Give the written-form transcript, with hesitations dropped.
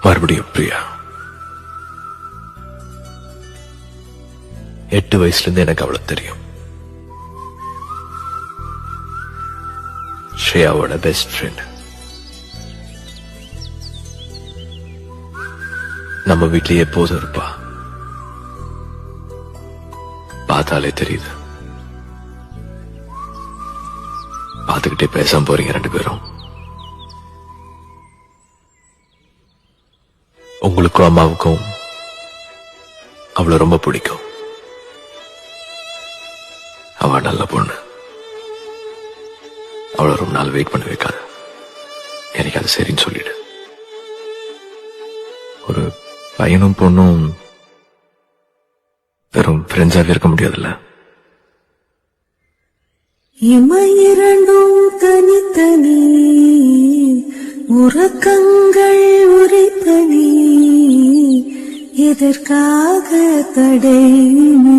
மறுபடியும் பிரியா. 8 வயசுல இருந்து எனக்கு அவளை தெரியும். ஸ்ரேயாவோட பெஸ்ட் ஃப்ரெண்ட். நம்ம வீட்லயே எப்போதும் இருப்பா. பார்த்தாலே தெரியுது. பார்த்துக்கிட்டே பேசாம போறீங்க 2 பேரும். உங்களுக்கும் அம்மாவுக்கும் அவளை ரொம்ப பிடிக்கும். அவ நல்ல பொண்ணு. அவளை ரொம்ப நாள் வெயிட் பண்ண வைக்காத. எனக்கு அது சரின்னு சொல்லிடு. ஒரு பையனும் பொண்ணும் வெறும் ஃப்ரெண்ட்ஸாவே இருக்க முடியாதுல்ல. இமையிரண்டும் தனித்தனி, உறக்கங்கள் உரைத்தனி, எதற்காக தடை நீ?